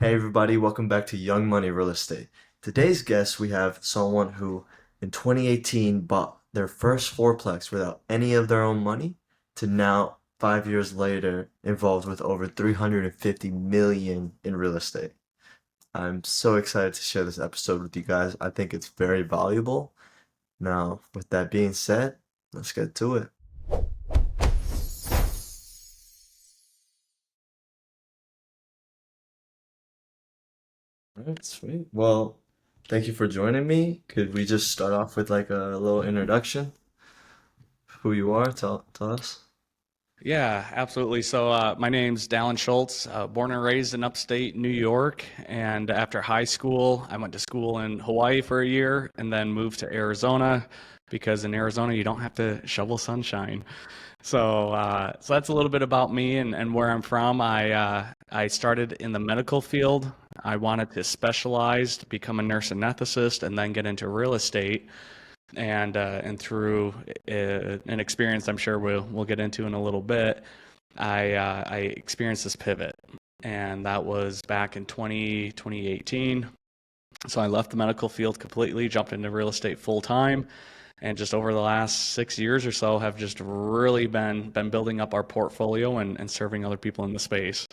Hey everybody, welcome back to Young Money Real Estate. Today's guest, we have someone who in 2018 bought their first fourplex without any of their own money to now 5 years later involved with over 350 million in real estate. I'm so excited to share this episode with you guys. I think it's very valuable. Now, with that being said, let's get to it. All right, sweet. Well, thank you for joining me. Could we just start off with like a little introduction? Who you are? Tell us. Yeah, absolutely. My name's Dallin Schultz, born and raised in upstate New York. And after high school, I went to school in Hawaii for a year and then moved to Arizona because in Arizona, you don't have to shovel sunshine. So that's a little bit about me and where I'm from. I started in the medical field. I wanted to specialize, to become a nurse anesthetist, and then get into real estate and through an experience I'm sure we'll get into in a little bit, I experienced this pivot, and that was back in 2018. So I left the medical field completely, jumped into real estate full time, and just over the last 6 years or so have just really been building up our portfolio and serving other people in the space.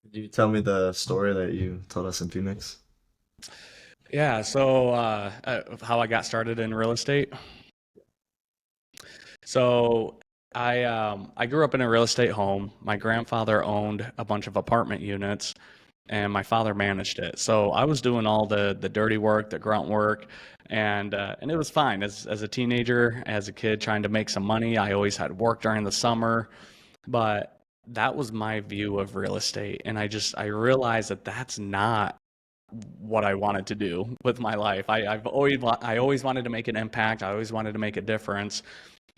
Could you tell me the story that you told us in Phoenix? Yeah, how I got started in real estate. So I grew up in a real estate home. My grandfather owned a bunch of apartment units, and my father managed it. So I was doing all the dirty work, the grunt work, and it was fine. As a teenager, as a kid trying to make some money, I always had work during the summer, but that was my view of real estate, and I realized that that's not what I wanted to do with my life. I always wanted to make an impact. I always wanted to make a difference.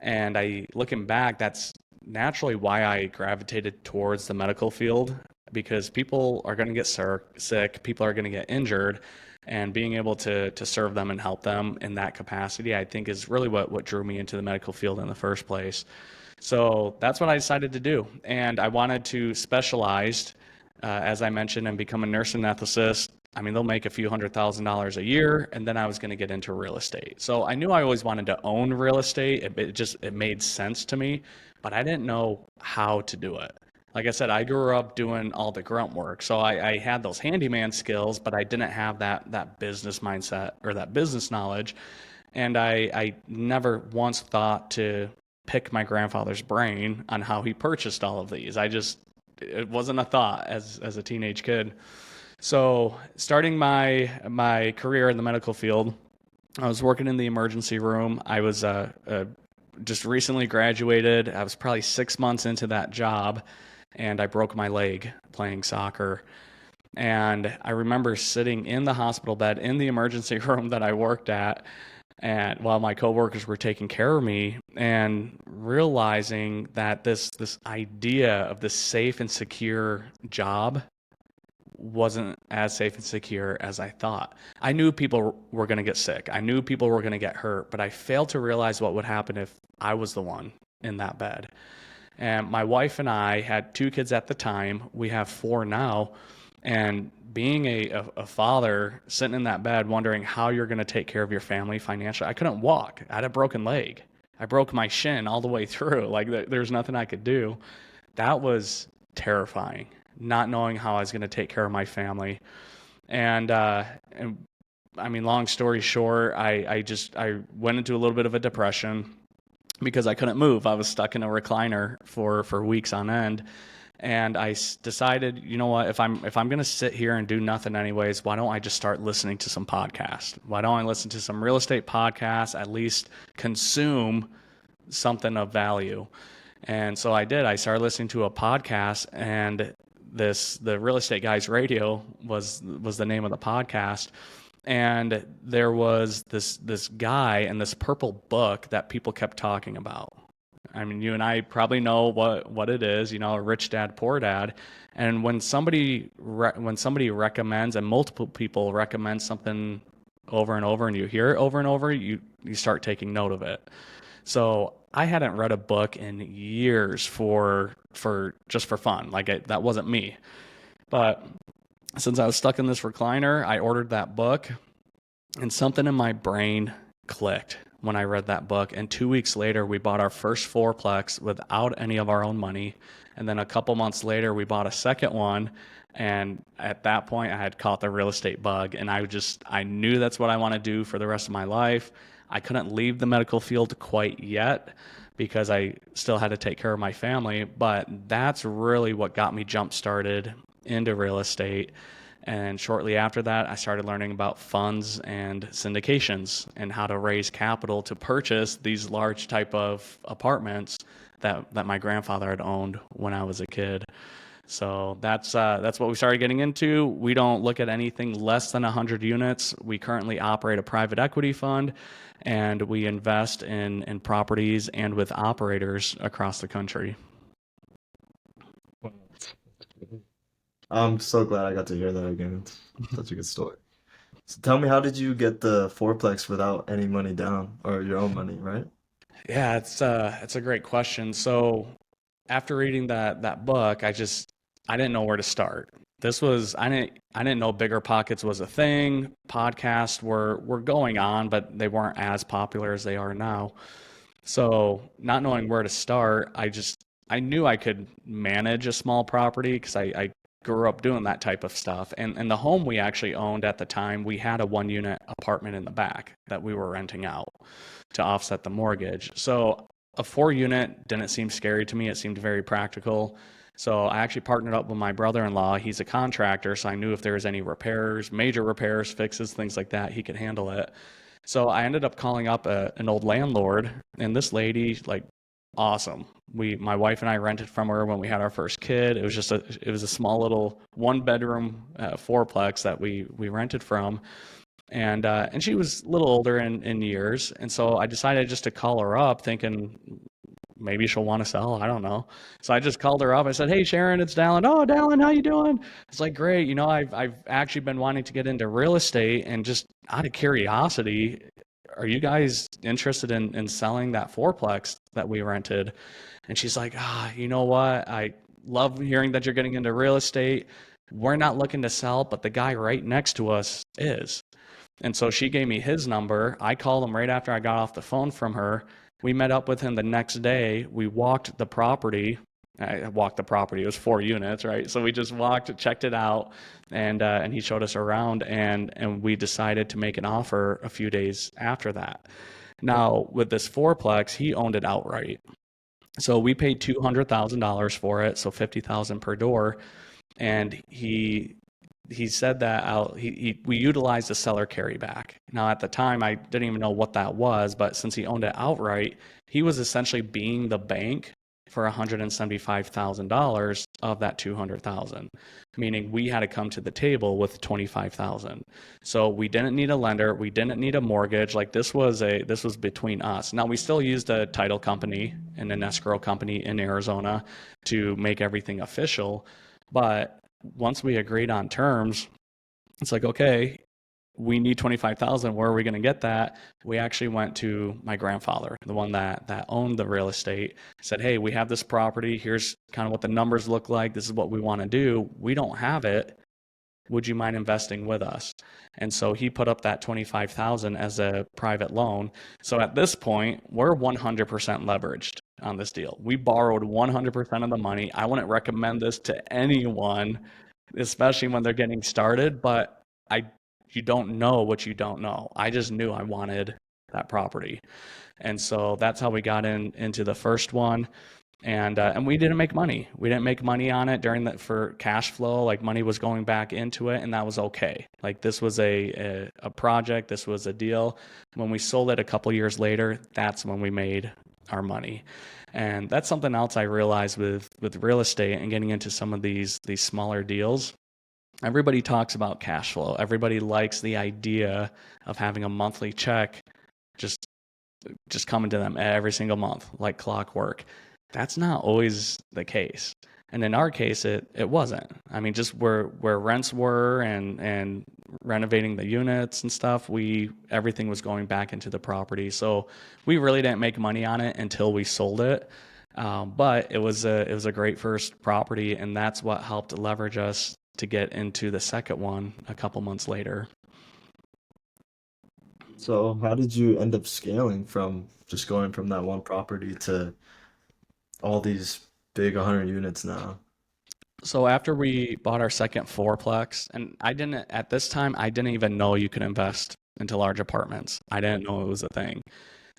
And looking back, that's naturally why I gravitated towards the medical field because people are going to get sick, people are going to get injured, and being able to serve them and help them in that capacity, I think is really what drew me into the medical field in the first place. So that's what I decided to do. And I wanted to specialize, as I mentioned, and become a nurse anesthetist. I mean, they'll make a few $100,000 a year, and then I was going to get into real estate. So I knew I always wanted to own real estate. It made sense to me, but I didn't know how to do it. Like I said, I grew up doing all the grunt work, so I had those handyman skills, but I didn't have that business mindset or that business knowledge, and I never once thought to pick my grandfather's brain on how he purchased all of these. It wasn't a thought as a teenage kid. So, starting my career in the medical field, I was working in the emergency room. I was just recently graduated. I was probably 6 months into that job, and I broke my leg playing soccer. And I remember sitting in the hospital bed in the emergency room that I worked at, and while my coworkers were taking care of me, and realizing that this idea of this safe and secure job wasn't as safe and secure as I thought. I knew people were going to get sick. I knew people were going to get hurt, but I failed to realize what would happen if I was the one in that bed. And my wife and I had two kids at the time. We have four now. And being a father sitting in that bed wondering how you're going to take care of your family financially, I couldn't walk. I had a broken leg. I broke my shin all the way through. Like there's nothing I could do. That was terrifying, not knowing how I was going to take care of my family. And I mean, long story short, I went into a little bit of a depression because I couldn't move. I was stuck in a recliner for weeks on end. And decided, you know what, if I'm going to sit here and do nothing anyways, why don't I just start listening to some podcasts? Why don't I listen to some real estate podcasts, at least consume something of value? And so I did. I started listening to a podcast, and the Real Estate Guys Radio was the name of the podcast. And there was this guy and this purple book that people kept talking about. I mean, you and I probably know what it is, Rich Dad, Poor Dad. And when somebody recommends, and multiple people recommend something over and over, and you hear it over and over, you start taking note of it. So I hadn't read a book in years for just for fun. That wasn't me. But since I was stuck in this recliner, I ordered that book, and something in my brain clicked when I read that book. And 2 weeks later, we bought our first fourplex without any of our own money. And then a couple months later, we bought a second one. And at that point, I had caught the real estate bug. And I knew that's what I want to do for the rest of my life. I couldn't leave the medical field quite yet because I still had to take care of my family. But that's really what got me jump started into real estate. And shortly after that, I started learning about funds and syndications and how to raise capital to purchase these large type of apartments that my grandfather had owned when I was a kid. So that's what we started getting into. We don't look at anything less than 100 units. We currently operate a private equity fund, and we invest in properties and with operators across the country. I'm so glad I got to hear that again. It's such a good story. So tell me, how did you get the fourplex without any money down or your own money, right? Yeah, it's a great question. So after reading that book, I didn't know where to start. I didn't know Bigger Pockets was a thing. Podcasts were going on, but they weren't as popular as they are now. So not knowing where to start, I knew I could manage a small property because I grew up doing that type of stuff. And the home we actually owned at the time, we had a 1 unit apartment in the back that we were renting out to offset the mortgage. So a 4 unit didn't seem scary to me. It seemed very practical. So I actually partnered up with my brother-in-law. He's a contractor, so I knew if there was any repairs, major repairs, fixes, things like that, he could handle it. So I ended up calling up an old landlord, and this lady, like, awesome. My wife and I rented from her when we had our first kid. It was a small little 1 bedroom fourplex that we rented from, and she was a little older in years, and so I decided just to call her up, thinking maybe she'll want to sell. I don't know. So I just called her up. I said, "Hey, Sharon, it's Dallin. Oh, Dallin, how you doing?" It's like, "Great. I've actually been wanting to get into real estate, and just out of curiosity, are you guys interested in selling that fourplex that we rented?" And she's like, you know what? I love hearing that you're getting into real estate. We're not looking to sell, but the guy right next to us is. And so she gave me his number. I called him right after I got off the phone from her. We met up with him the next day. We walked the property. I walked the property. It was 4 units, right? So we just walked, checked it out, and he showed us around, and we decided to make an offer a few days after that. Now with this fourplex, he owned it outright. So we paid $200,000 for it, so 50,000 per door, and he said that we utilized the seller carryback. Now, at the time, I didn't even know what that was, but since he owned it outright, he was essentially being the bank for $175,000 of that 200,000, meaning we had to come to the table with 25,000. So we didn't need a lender, we didn't need a mortgage. Like, this was between us. Now we still used a title company and an escrow company in Arizona to make everything official, but once we agreed on terms, it's like, okay, we need 25,000. Where are we going to get that? We actually went to my grandfather, the one that owned the real estate, said, "Hey, we have this property. Here's kind of what the numbers look like. This is what we want to do. We don't have it. Would you mind investing with us?" And so he put up that 25,000 as a private loan. So at this point, we're 100% leveraged on this deal. We borrowed 100% of the money. I wouldn't recommend this to anyone, especially when they're getting started, but I you don't know what you don't know. I just knew I wanted that property. And so that's how we got into the first one. And we didn't make money. We didn't make money on it during that for cash flow. Like, money was going back into it, and that was okay. Like, this was a project. This was a deal. When we sold it a couple years later, that's when we made our money. And that's something else I realized with real estate and getting into some of these smaller deals. Everybody talks about cash flow. Everybody likes the idea of having a monthly check just coming to them every single month like clockwork. That's not always the case. And in our case, it wasn't. I mean, just where rents were and renovating the units and stuff, everything was going back into the property. So we really didn't make money on it until we sold it. But it was a great first property, and that's what helped leverage us to get into the second one a couple months later. So how did you end up scaling from just going from that one property to all these big 100 units now? So after we bought our second fourplex, and at this time, I didn't even know you could invest into large apartments. I didn't know it was a thing.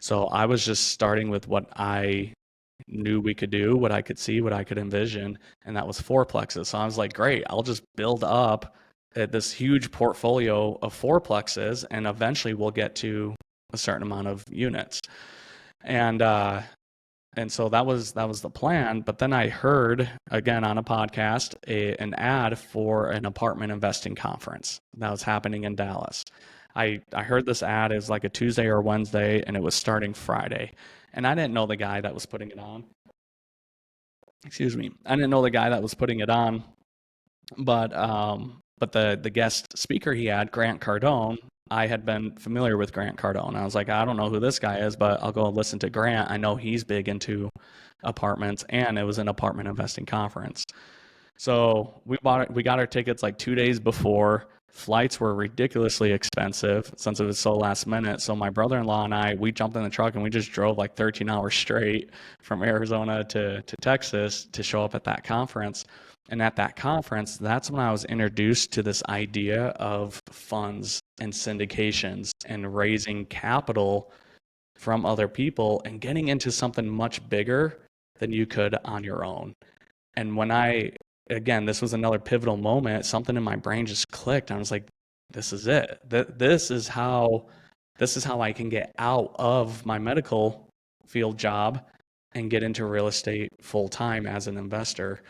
So I was just starting with what I knew we could do, what I could see, what I could envision, and that was fourplexes. So I was like, great, I'll just build up this huge portfolio of fourplexes, and eventually we'll get to a certain amount of units. And so that was the plan. But then I heard again on a podcast an ad for an apartment investing conference that was happening in Dallas. I heard this ad is like a Tuesday or Wednesday, and it was starting Friday. And I didn't know the guy that was putting it on. Excuse me. I didn't know the guy that was putting it on, but the guest speaker he had, Grant Cardone, I had been familiar with Grant Cardone. I was like, I don't know who this guy is, but I'll go listen to Grant. I know he's big into apartments, and it was an apartment investing conference. So we got our tickets like 2 days before. Flights were ridiculously expensive since it was so last minute. So my brother-in-law and we jumped in the truck and we just drove like 13 hours straight from Arizona to Texas to show up at that conference. And at that conference, that's when I was introduced to this idea of funds and syndications and raising capital from other people and getting into something much bigger than you could on your own. And again, this was another pivotal moment. Something in my brain just clicked. I was like, this is it. This is how I can get out of my medical field job and get into real estate full time as an investor.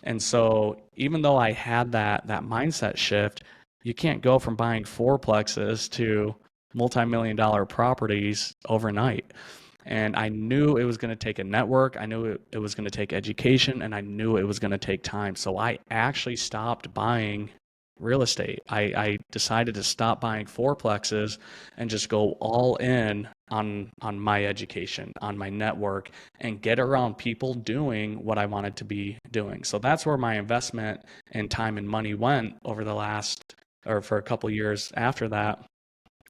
And so even though I had that mindset shift, you can't go from buying fourplexes to multi-million dollar properties overnight. And I knew it was going to take a network. I knew it was going to take education, and I knew it was going to take time. So I actually stopped buying real estate. I decided to stop buying fourplexes and just go all in on my education, on my network, and get around people doing what I wanted to be doing. So that's where my investment and time and money went over the last, or for a couple years after that.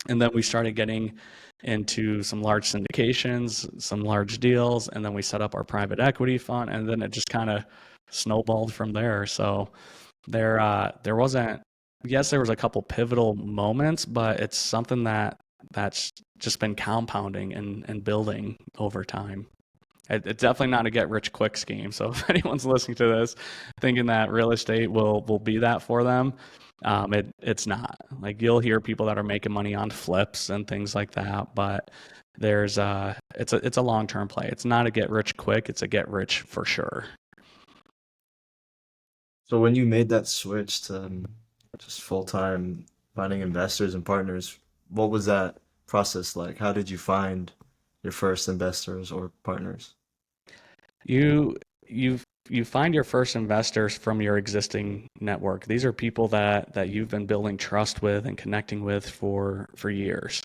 And then we started getting into some large syndications, some large deals, and then we set up our private equity fund, and then it just kind of snowballed from there. So there wasn't, yes, there was a couple pivotal moments, but it's something that's just been compounding and building over time. It's definitely not a get rich quick scheme. So if anyone's listening to this thinking that real estate will be that for them, it's not. Like, you'll hear people that are making money on flips and things like that, but it's a long-term play. It's not a get rich quick, it's a get rich for sure. So when you made that switch to just full-time finding investors and partners, what was that process like? How did you find your first investors or partners? You you you find your first investors from your existing network. These are people that you've been building trust with and connecting with for years,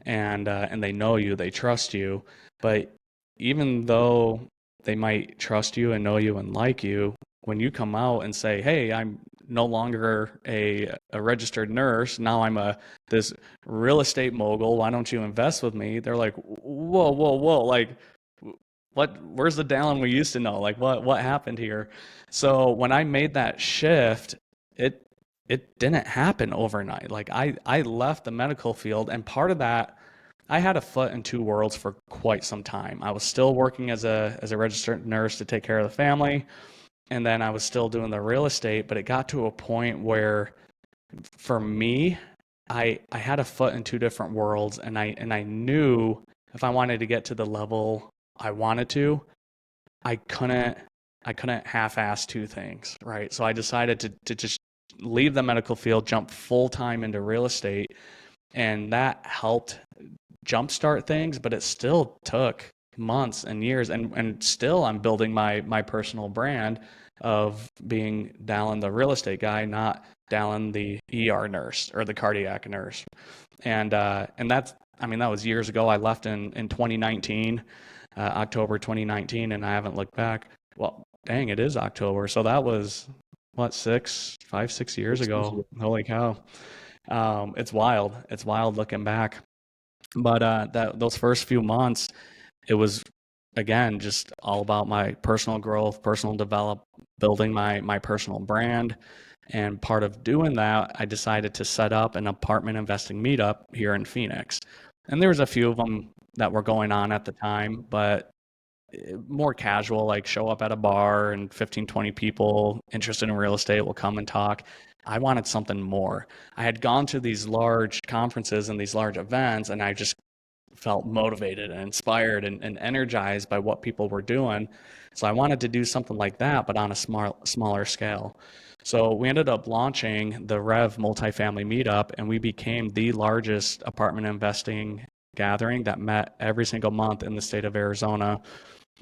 and they know you, they trust you. But even though they might trust you and know you and like you, when you come out and say, "Hey, I'm no longer a registered nurse. Now I'm a this real estate mogul. Why don't you invest with me?" They're like, "Whoa, whoa, whoa! Like, where's the Dallin we used to know? Like, what happened here?" So when I made that shift, it it didn't happen overnight. Like, I left the medical field, and part of that, I had a foot in two worlds for quite some time. I was still working as a registered nurse to take care of the family, and then I was still doing the real estate, but it got to a point where for me, I had a foot in two different worlds, and I knew if I wanted to get to the level I wanted to, I couldn't I couldn't half-ass two things, right? So I decided to just leave the medical field, jump full time into real estate, and that helped jumpstart things, but it still took months and years, and still I'm building my personal brand of being Dallin the real estate guy, not Dallin the ER nurse or the cardiac nurse. And that's, I mean, that was years ago. I left in 2019, October 2019, and I haven't looked back. Well, dang, it is October. So that was what, 6 years ago. Holy cow. It's wild. It's wild looking back. But that those first few months, it was again just all about my personal growth, personal develop, building my personal brand. And part of doing that, I decided to set up an apartment investing meetup here in Phoenix. And there was a few of them that were going on at the time, but more casual, like show up at a bar and 15, 20 people interested in real estate will come and talk. I wanted something more. I had gone to these large conferences and these large events, and I just felt motivated and inspired and energized by what people were doing. So I wanted to do something like that, but on a smaller scale. So we ended up launching the Rev Multifamily Meetup, and we became the largest apartment investing gathering that met every single month in the state of Arizona.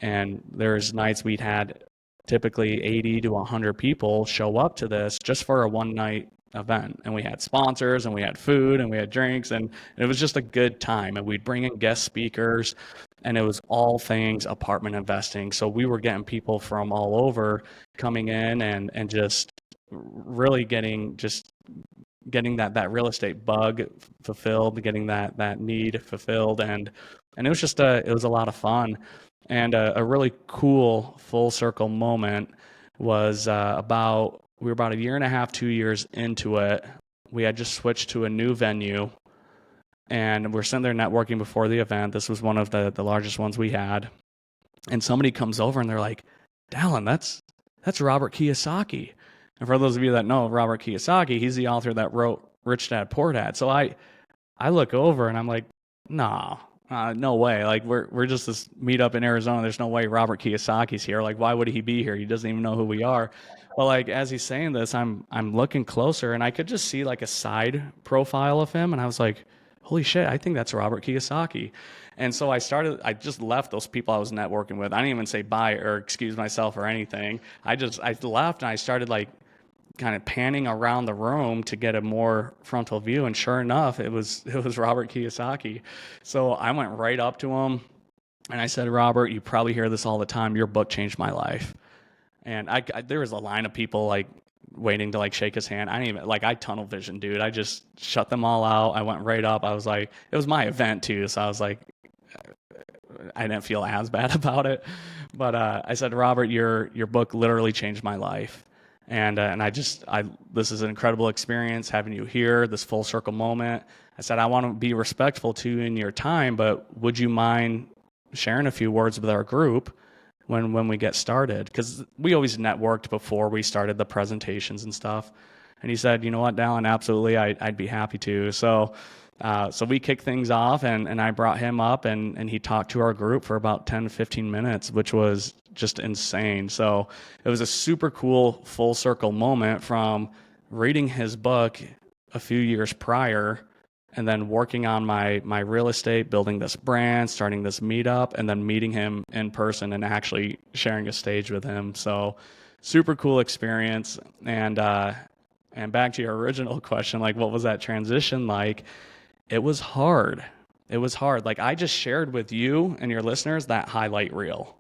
And there's nights we'd had typically 80 to 100 people show up to this just for a one night event. And we had sponsors and we had food and we had drinks, and it was just a good time. And we'd bring in guest speakers, and it was all things apartment investing. So we were getting people from all over coming in and just really getting that real estate bug fulfilled, getting that need fulfilled, and it was just it was a lot of fun. And a really cool full circle moment was about we were about a year and a half, 2 years into it. We had just switched to a new venue, and we're sitting there networking before the event. This was one of the largest ones we had, and somebody comes over and they're like, "Dallin, that's Robert Kiyosaki." And for those of you that know Robert Kiyosaki, he's the author that wrote Rich Dad Poor Dad. So I look over and I'm like, nah, no way. Like we're just this meetup in Arizona. There's no way Robert Kiyosaki's here. Like why would he be here? He doesn't even know who we are. But like as he's saying this, I'm looking closer and I could just see like a side profile of him, and I was like, holy shit, I think that's Robert Kiyosaki. And so I just left those people I was networking with. I didn't even say bye or excuse myself or anything. I left and I started like kind of panning around the room to get a more frontal view, and sure enough it was Robert Kiyosaki. So I went right up to him and I said, Robert, you probably hear this all the time, your book changed my life. And there was a line of people like waiting to like shake his hand. I didn't even like, I tunnel vision, dude. I just shut them all out. I went right up. I was like, it was my event too, so I was like, I didn't feel as bad about it. But I said, Robert, your book literally changed my life. And this is an incredible experience having you here, this full circle moment. I said, I want to be respectful to you in your time, but would you mind sharing a few words with our group when we get started? Because we always networked before we started the presentations and stuff. And he said, you know what, Dallin, absolutely, I'd be happy to. So we kicked things off, and I brought him up, and he talked to our group for about 10 to 15 minutes, which was just insane. So it was a super cool full circle moment from reading his book a few years prior, and then working on my real estate, building this brand, starting this meetup, and then meeting him in person and actually sharing a stage with him. So super cool experience. And back to your original question, like what was that transition like? It was hard. It was hard. Like I just shared with you and your listeners that highlight reel.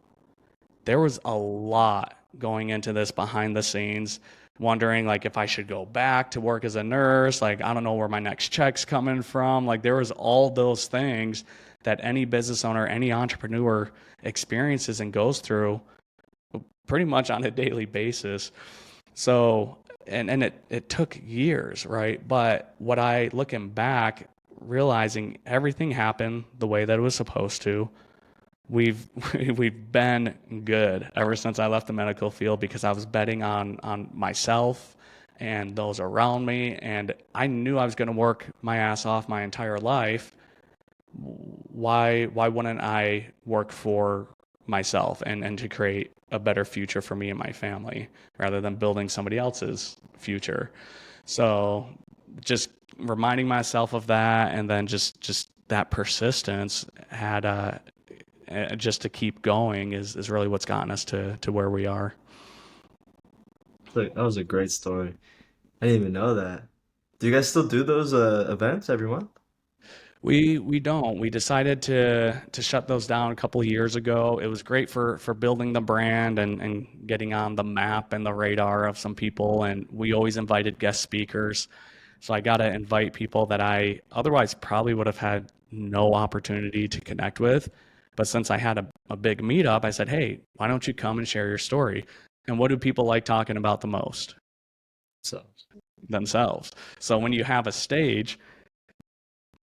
There was a lot going into this behind the scenes, wondering like if I should go back to work as a nurse. Like I don't know where my next check's coming from. Like there was all those things that any business owner, any entrepreneur experiences and goes through pretty much on a daily basis. So and it took years, right? But what I looking back, realizing everything happened the way that it was supposed to. We've we've been good ever since I left the medical field, because I was betting on myself and those around me, and I knew I was going to work my ass off my entire life. Why wouldn't I work for myself and to create a better future for me and my family rather than building somebody else's future? So just reminding myself of that, and then just that persistence had just to keep going is really what's gotten us to where we are. Like, that was a great story. I didn't even know that. Do you guys still do those events every month? We don't. We decided to shut those down a couple of years ago. It was great for building the brand and getting on the map and the radar of some people. And we always invited guest speakers. So I got to invite people that I otherwise probably would have had no opportunity to connect with. But since I had a big meetup, I said, hey, why don't you come and share your story? And what do people like talking about the most? So, Themselves. So when you have a stage,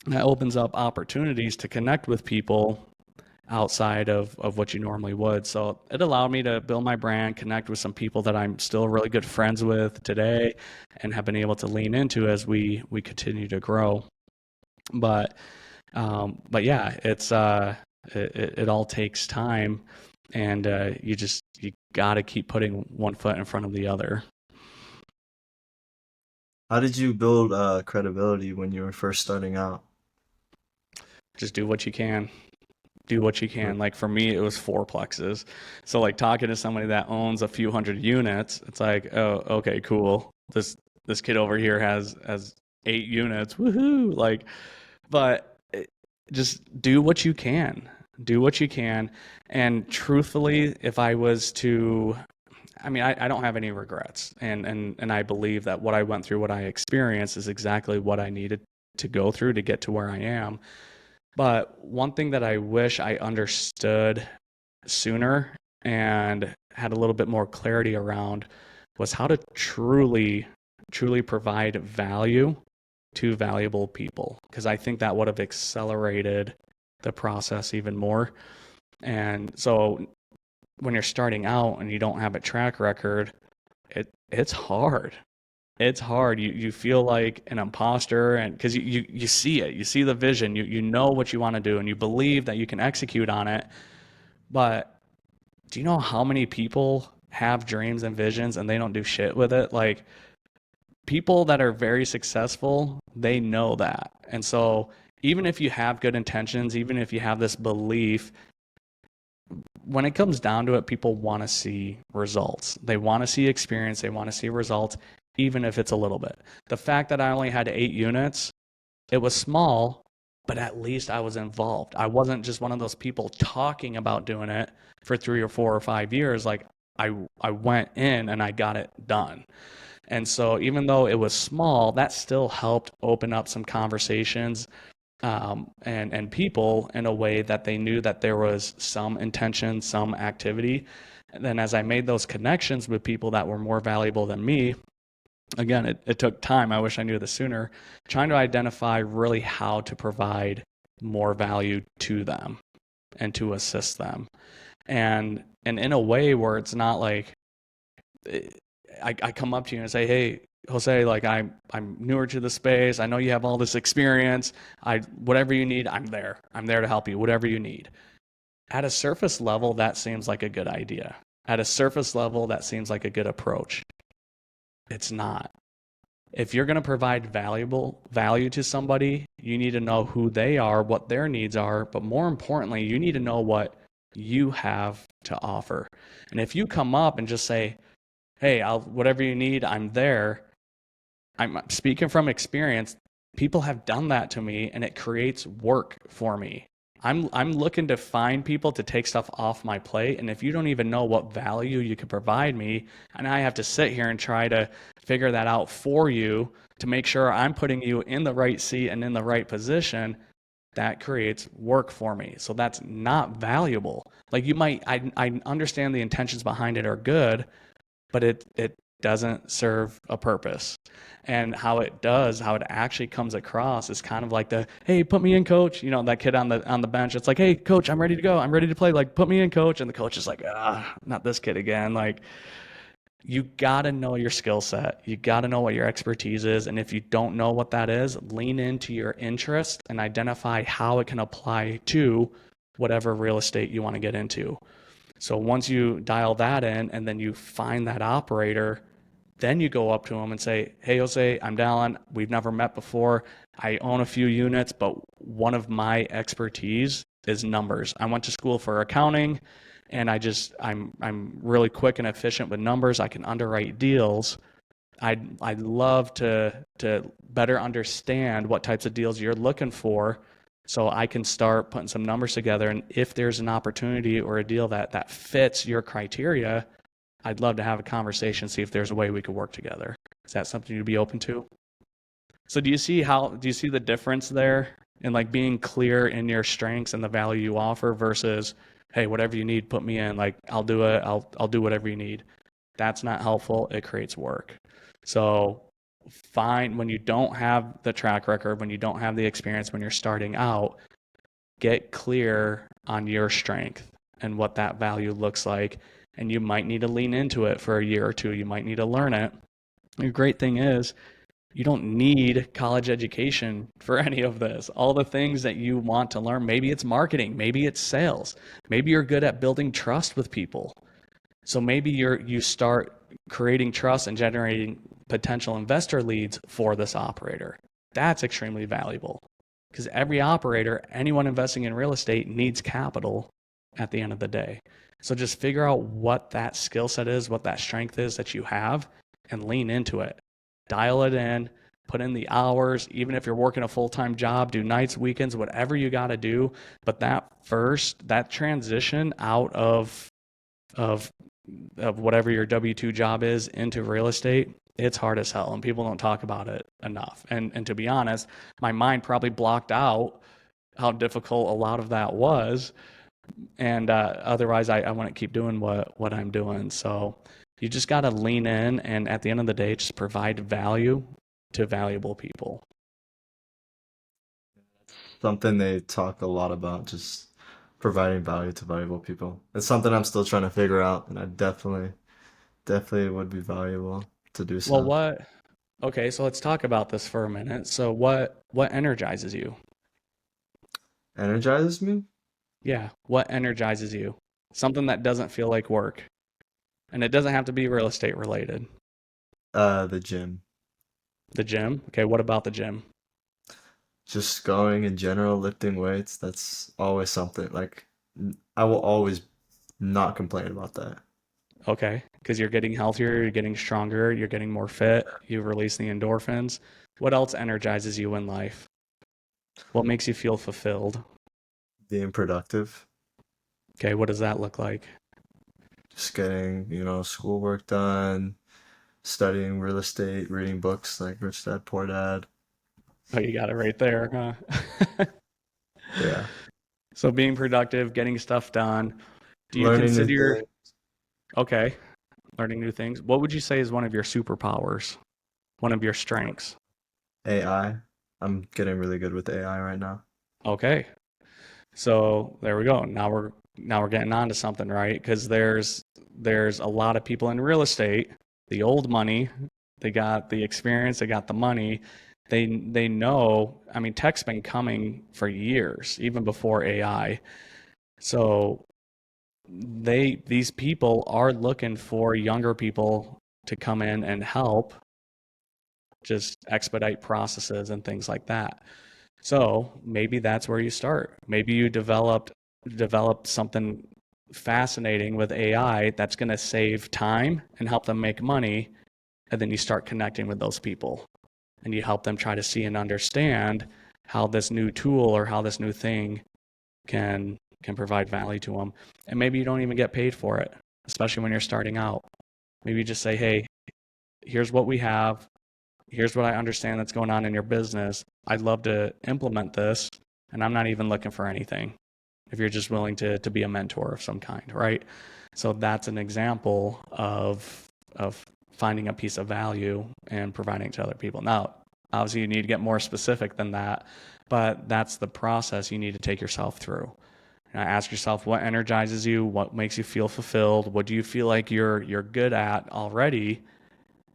that opens up opportunities to connect with people outside of what you normally would. So it allowed me to build my brand, connect with some people that I'm still really good friends with today and have been able to lean into as we continue to grow. But but yeah, it all takes time, and you got to keep putting one foot in front of the other. how did you build credibility when you were first starting out? Just do what you can. Do what you Like, can. Like for me, it was fourplexes. So like talking to somebody that owns a few hundred units, it's like, oh, okay, cool. This kid over here has 8 units. Woohoo! Like, but just do what you can. Do what you can. And truthfully, if I was to, I mean, I don't have any regrets. And I believe that what I went through, what I experienced is exactly what I needed to go through to get to where I am. But one thing that I wish I understood sooner and had a little bit more clarity around was how to truly provide value to valuable people, because I think that would have accelerated the process even more. And so when you're starting out and you don't have a track record, it's hard. It's hard. You feel like an imposter, and because you see it, you see the vision, you know what you want to do, and you believe that you can execute on it. But do you know how many people have dreams and visions and they don't do shit with it? Like people that are very successful, they know that. And so even if you have good intentions, even if you have this belief, when it comes down to it, people want to see results. They want to see experience. They want to see results, even if it's a little bit. The fact that I only had 8 units, it was small, but at least I was involved. I wasn't just one of those people talking about doing it for 3 or 4 or 5 years. Like I went in and I got it done. And so even though it was small, that still helped open up some conversations and people in a way that they knew that there was some intention, some activity. And then as I made those connections with people that were more valuable than me, again, it took time. I wish I knew this sooner, trying to identify really how to provide more value to them and to assist them. And in a way where it's not like I come up to you and say, hey, Jose, like I'm newer to the space. I know you have all this experience. Whatever you need, I'm there. I'm there to help you. Whatever you need. At a surface level, that seems like a good idea. At a surface level, that seems like a good approach. It's not. If you're going to provide valuable value to somebody, you need to know who they are, what their needs are, but more importantly, you need to know what you have to offer. And if you come up and just say, hey, whatever you need, I'm there. I'm speaking from experience. People have done that to me and it creates work for me. I'm looking to find people to take stuff off my plate. And if you don't even know what value you can provide me, and I have to sit here and try to figure that out for you to make sure I'm putting you in the right seat and in the right position, that creates work for me. So that's not valuable. Like I understand the intentions behind it are good, but it doesn't serve a purpose. And how it actually comes across is kind of like the, hey, put me in, coach. You know, that kid on the bench. It's like, hey, coach, I'm ready to go. I'm ready to play. Like, put me in, coach. And the coach is like, not this kid again. Like, you gotta know your skill set. You gotta know what your expertise is. And if you don't know what that is, lean into your interest and identify how it can apply to whatever real estate you want to get into. So once you dial that in and then you find that operator, then you go up to them and say, hey, Jose, I'm Dallin. We've never met before. I own a few units, but one of my expertise is numbers. I went to school for accounting. and I'm really quick and efficient with numbers. I can underwrite deals. I'd love to better understand what types of deals you're looking for, so I can start putting some numbers together. And if there's an opportunity or a deal that fits your criteria, I'd love to have a conversation, see if there's a way we could work together. Is that something you'd be open to? So do you see the difference there in like being clear in your strengths and the value you offer versus, hey, whatever you need, put me in. Like I'll do it. I'll do whatever you need. That's not helpful. It creates work. So find when you don't have the track record, when you don't have the experience, when you're starting out, get clear on your strength and what that value looks like. And you might need to lean into it for a year or two. You might need to learn it. The great thing is you don't need college education for any of this. All the things that you want to learn, maybe it's marketing, maybe it's sales, maybe you're good at building trust with people. So maybe you start creating trust and generating potential investor leads for this operator. That's extremely valuable because every operator, anyone investing in real estate needs capital at the end of the day. So just figure out what that skill set is, what that strength is that you have, and lean into it. Dial it in, put in the hours, even if you're working a full-time job, do nights, weekends, whatever you got to do. But that transition out of whatever your W-2 job is into real estate, it's hard as hell, and people don't talk about it enough. And to be honest, my mind probably blocked out how difficult a lot of that was, and otherwise I wouldn't keep doing what I'm doing. So you just got to lean in, and at the end of the day, just provide value to valuable people. Something they talk a lot about, just providing value to valuable people. It's something I'm still trying to figure out, and I definitely would be valuable to do Well, so. what? Okay, so let's talk about this for a minute. So what energizes you? Energizes me? Yeah, what energizes you? Something that doesn't feel like work. And it doesn't have to be real estate related. The gym. The gym? Okay, what about the gym? Just going in general, lifting weights, that's always something. Like, I will always not complain about that. Okay, because you're getting healthier, you're getting stronger, you're getting more fit, you release the endorphins. What else energizes you in life? What makes you feel fulfilled? Being productive, Okay, what does that look like? just getting, schoolwork done, studying real estate, reading books like Rich Dad Poor Dad. Oh, you got it right there, huh? Yeah. So being productive, getting stuff done. Do you Learning new consider, things. okay, learning new things? What would you say is one of your superpowers? One of your strengths? AI. I'm getting really good with AI right now. Okay, so there we go. Now we're getting on to something, right? Because there's a lot of people in real estate, the old money, they got the experience, they got the money. They know, I mean, tech's been coming for years, even before AI. So these people are looking for younger people to come in and help just expedite processes and things like that. So maybe that's where you start. Maybe you develop something fascinating with AI that's going to save time and help them make money, and then you start connecting with those people and you help them try to see and understand how this new tool or how this new thing can provide value to them. And maybe you don't even get paid for it, especially when you're starting out. Maybe you just say, "Hey, here's what we have. Here's what I understand that's going on in your business. I'd love to implement this, and I'm not even looking for anything." If you're just willing to be a mentor of some kind, right? So that's an example of finding a piece of value and providing it to other people. Now, obviously, you need to get more specific than that, but that's the process you need to take yourself through. Ask yourself what energizes you, what makes you feel fulfilled, what do you feel like you're good at already,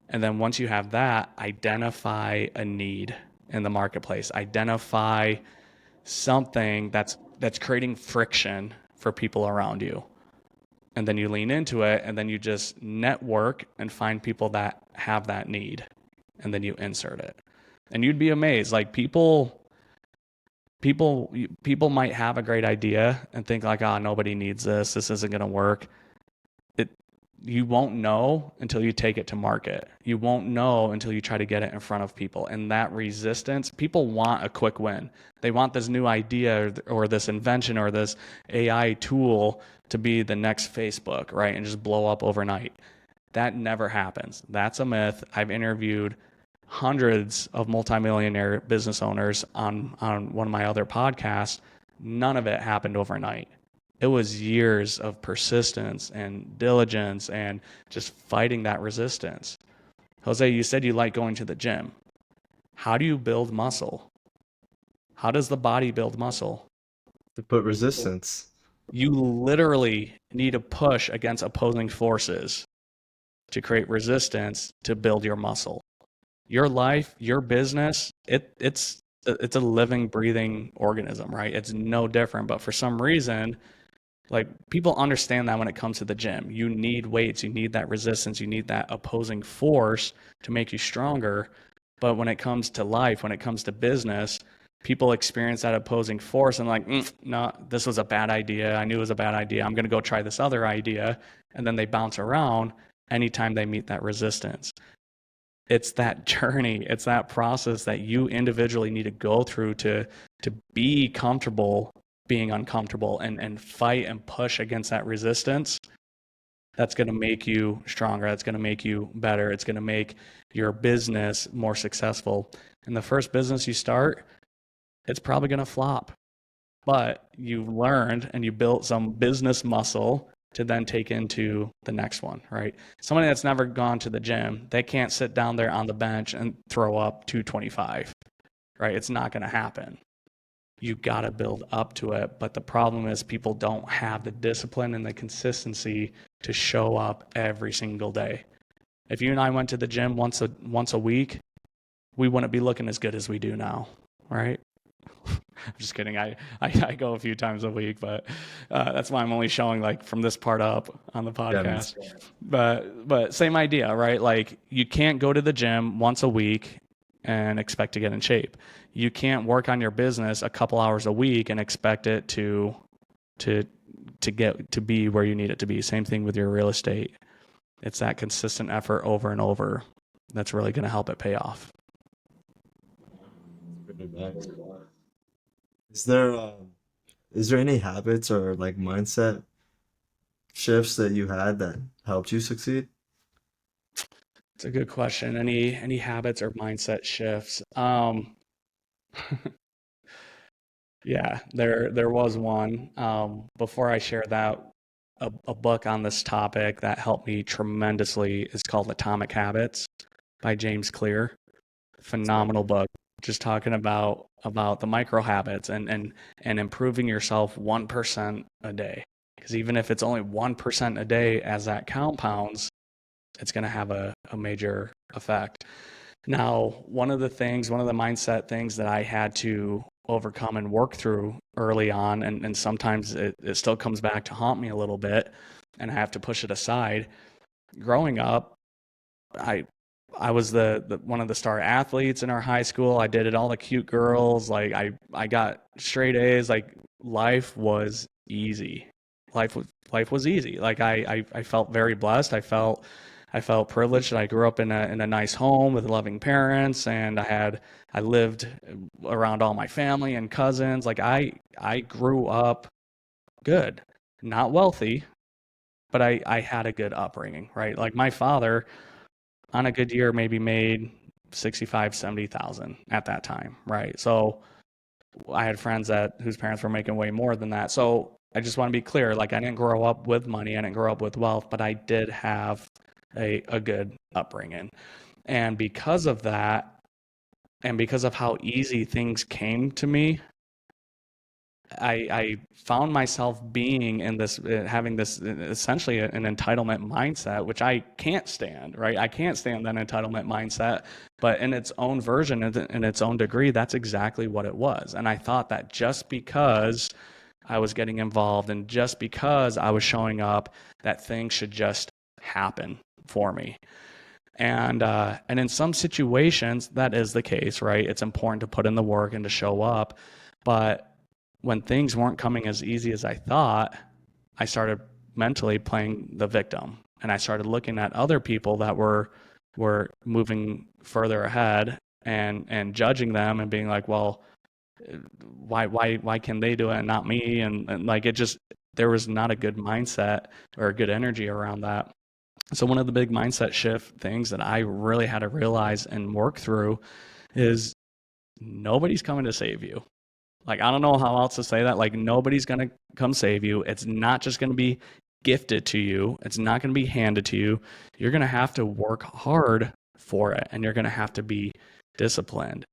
and then once you have that, identify a need in the marketplace. Identify something that's creating friction for people around you. And then you lean into it, and then you just network and find people that have that need, and then you insert it. And you'd be amazed. Like, People might have a great idea and think like, oh, nobody needs this. This isn't going to work. It You won't know until you take it to market. You won't know until you try to get it in front of people. And that resistance, people want a quick win. They want this new idea or this invention or this AI tool to be the next Facebook, right? And just blow up overnight. That never happens. That's a myth. I've interviewed hundreds of multimillionaire business owners on one of my other podcasts. None of it happened overnight. It was years of persistence and diligence and just fighting that resistance. Jose, you said you like going to the gym. How do you build muscle? How does the body build muscle? To put resistance. You literally need to push against opposing forces to create resistance to build your muscle. Your life, your business, it's a living, breathing organism, right? It's no different. But for some reason, like, people understand that when it comes to the gym. You need weights, you need that resistance, you need that opposing force to make you stronger. But when it comes to life, when it comes to business, people experience that opposing force and like, no, this was a bad idea. I knew it was a bad idea. I'm going to go try this other idea. And then they bounce around anytime they meet that resistance. It's that journey, it's that process that you individually need to go through to be comfortable being uncomfortable and fight and push against that resistance. That's going to make you stronger. That's going to make you better. It's going to make your business more successful. And the first business you start, it's probably going to flop, but you learned and you built some business muscle to then take into the next one, right? Somebody that's never gone to the gym, they can't sit down there on the bench and throw up 225, right? It's not going to happen. You got to build up to it. But the problem is people don't have the discipline and the consistency to show up every single day. If you and I went to the gym once a week, we wouldn't be looking as good as we do now, right? I'm just kidding. I go a few times a week, but that's why I'm only showing like from this part up on the Yeah, podcast. But same idea, right? Like, you can't go to the gym once a week and expect to get in shape. You can't work on your business a couple hours a week and expect it to get to be where you need it to be. Same thing with your real estate. It's that consistent effort over and over that's really going to help it pay off. Is there any habits or like mindset shifts that you had that helped you succeed? It's a good question. Any habits or mindset shifts? Yeah, there was one. Before I share that, a book on this topic that helped me tremendously is called Atomic Habits by James Clear. Phenomenal book, just talking about the micro habits and improving yourself 1% a day. Because even if it's only 1% a day, as that compounds, it's going to have a major effect. Now, one of the mindset things that I had to overcome and work through early on, and sometimes it still comes back to haunt me a little bit, and I have to push it aside. Growing up, I was the one of the star athletes in our high school. I dated all the cute girls. Like, I got straight A's. Like, life was easy. Life was easy. Like, I felt very blessed. I felt privileged that I grew up in a nice home with loving parents, and I lived around all my family and cousins. Like, I grew up good, not wealthy, but I had a good upbringing, right? Like, my father on a good year maybe made 65, 70,000 at that time, right? So I had friends whose parents were making way more than that. So I just want to be clear, like, I didn't grow up with money, I didn't grow up with wealth, but I did have a good upbringing. And because of that, and because of how easy things came to me, I found myself being in this, having this essentially an entitlement mindset, which I can't stand, right? I can't stand that entitlement mindset, but in its own version, in its own degree, that's exactly what it was. And I thought that just because I was getting involved and just because I was showing up, that things should just happen for me. And in some situations, that is the case, right? It's important to put in the work and to show up. But when things weren't coming as easy as I thought, I started mentally playing the victim, and I started looking at other people that were moving further ahead and judging them and being like, well, why can they do it and not me? And like it just there was not a good mindset or a good energy around that. So one of the big mindset shift things that I really had to realize and work through is nobody's coming to save you. Like, I don't know how else to say that. Like, nobody's going to come save you. It's not just going to be gifted to you, it's not going to be handed to you. You're going to have to work hard for it, and you're going to have to be disciplined.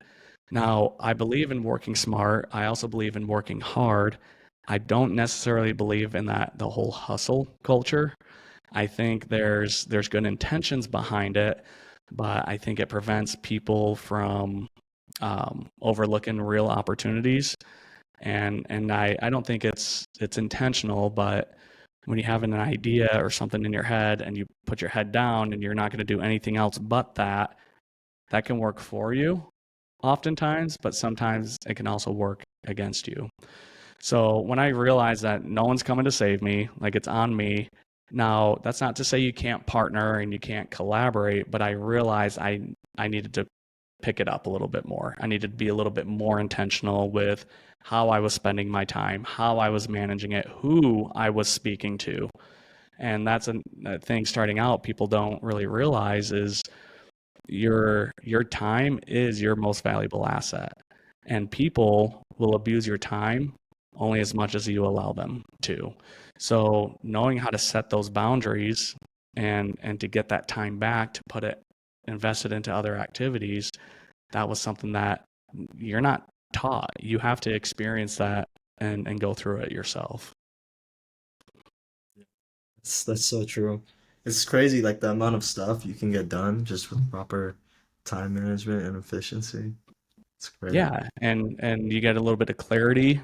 Now, I believe in working smart. I also believe in working hard. I don't necessarily believe in that the whole hustle culture. I think there's good intentions behind it, but I think it prevents people from overlooking real opportunities. And I don't think it's intentional, but when you have an idea or something in your head and you put your head down and you're not going to do anything else but that, that can work for you oftentimes, but sometimes it can also work against you. So when I realized that no one's coming to save me, like it's on me. Now, that's not to say you can't partner and you can't collaborate, but I realized I needed to pick it up a little bit more. I needed to be a little bit more intentional with how I was spending my time, how I was managing it, who I was speaking to. And that's a thing starting out people don't really realize is your time is your most valuable asset. And people will abuse your time only as much as you allow them to. So knowing how to set those boundaries and to get that time back to put it invested into other activities, that was something that you're not taught. You have to experience that and go through it yourself. That's so true. It's crazy, like the amount of stuff you can get done just with proper time management and efficiency. It's crazy. Yeah, and you get a little bit of clarity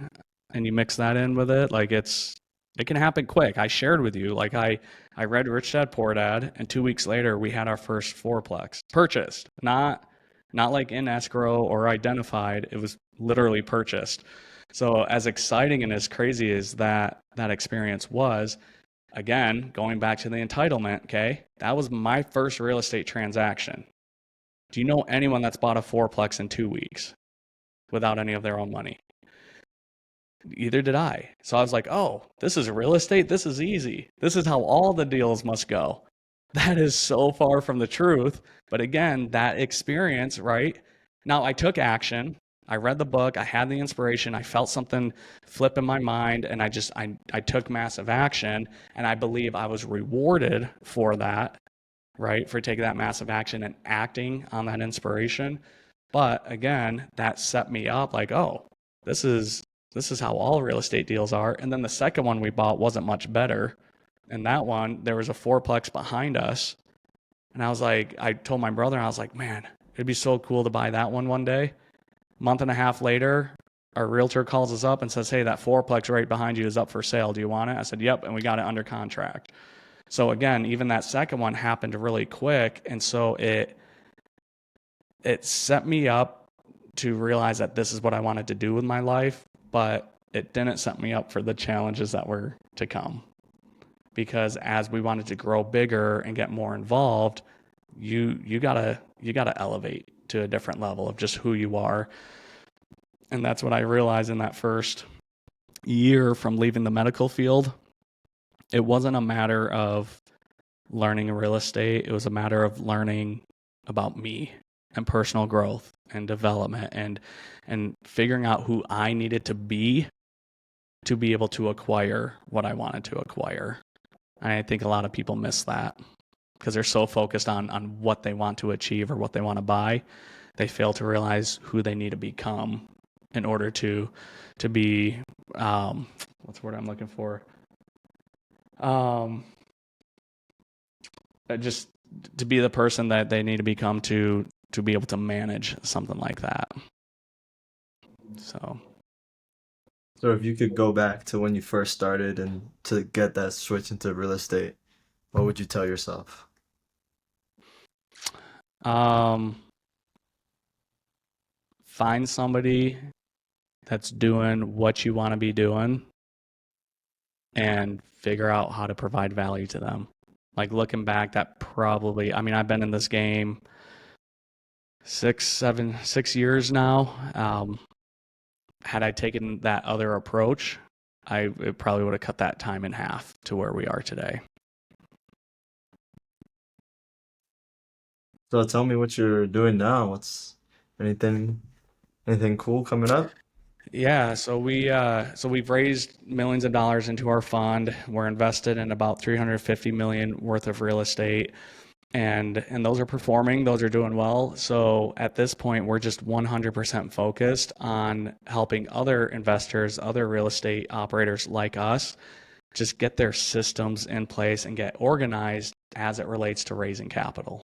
and you mix that in with it, like it can happen quick. I shared with you, like I read Rich Dad Poor Dad, and 2 weeks later we had our first fourplex purchased, not like in escrow or identified. It was literally purchased. So as exciting and as crazy as that experience was, again, going back to the entitlement, okay, that was my first real estate transaction. Do you know anyone that's bought a fourplex in 2 weeks without any of their own money? Either did I. So I was like, oh, this is real estate. This is easy. This is how all the deals must go. That is so far from the truth. But again, that experience, right? Now I took action. I read the book. I had the inspiration. I felt something flip in my mind, and I took massive action. And I believe I was rewarded for that, right? For taking that massive action and acting on that inspiration. But again, that set me up like, oh, this is this is how all real estate deals are. And then the second one we bought wasn't much better. And that one, there was a fourplex behind us. And I was like, I told my brother, I was like, man, it'd be so cool to buy that one day. Month and a half later, our realtor calls us up and says, hey, that fourplex right behind you is up for sale. Do you want it? I said, yep. And we got it under contract. So again, even that second one happened really quick. And so it set me up to realize that this is what I wanted to do with my life, but it didn't set me up for the challenges that were to come. Because as we wanted to grow bigger and get more involved, you gotta elevate to a different level of just who you are. And that's what I realized in that first year from leaving the medical field. It wasn't a matter of learning real estate, it was a matter of learning about me and personal growth and development and figuring out who I needed to be able to acquire what I wanted to acquire. And I think a lot of people miss that because they're so focused on what they want to achieve or what they want to buy, they fail to realize who they need to become in order to be what's the word I'm looking for? Um, just to be the person that they need to become to be able to manage something like that. So, So if you could go back to when you first started and to get that switch into real estate, what would you tell yourself? um, find somebody that's doing what you want to be doing and figure out how to provide value to them. Like looking back, that probably, I mean, I've been in this game 6 years now. Had I taken that other approach, I it probably would have cut that time in half to where we are today. So tell me what you're doing now. What's anything anything cool coming up? Yeah, so we've raised millions of dollars into our fund. We're invested in about 350 million worth of real estate, and those are performing, those are doing well. So at this point, we're just 100% focused on helping other investors, other real estate operators like us, just get their systems in place and get organized as it relates to raising capital.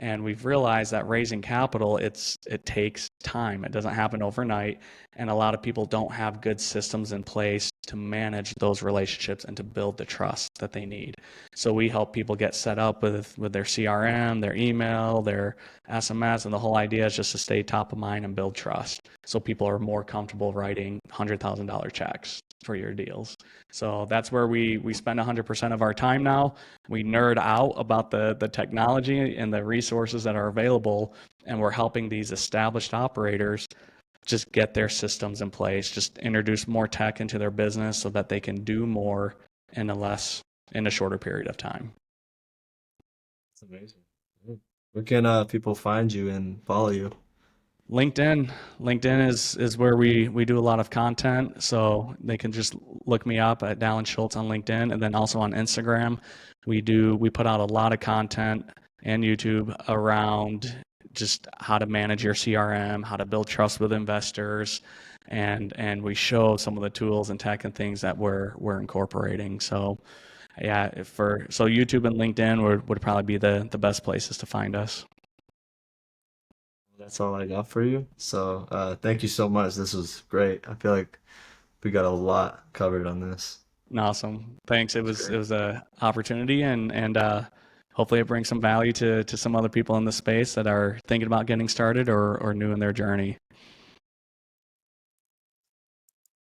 And we've realized that raising capital, it takes time. It doesn't happen overnight. And a lot of people don't have good systems in place to manage those relationships and to build the trust that they need. So we help people get set up with their CRM, their email, their SMS, and the whole idea is just to stay top of mind and build trust. So people are more comfortable writing $100,000 checks for your deals. So that's where we spend 100% of our time now. We nerd out about the technology and the resources that are available, and we're helping these established operators just get their systems in place, just introduce more tech into their business so that they can do more in a shorter period of time. That's amazing. Where can people find you and follow you? LinkedIn is where we do a lot of content, so they can just look me up at Dallin Schultz on LinkedIn, and then also on Instagram. We put out a lot of content and YouTube around just how to manage your CRM, how to build trust with investors, and we show some of the tools and tech and things that we're incorporating. So yeah, so YouTube and LinkedIn would probably be the best places to find us. That's all I got for you. So thank you so much. This was great. I feel like we got a lot covered on this. Awesome. Thanks. It's It great. was a opportunity, and hopefully it brings some value to some other people in the space that are thinking about getting started or new in their journey.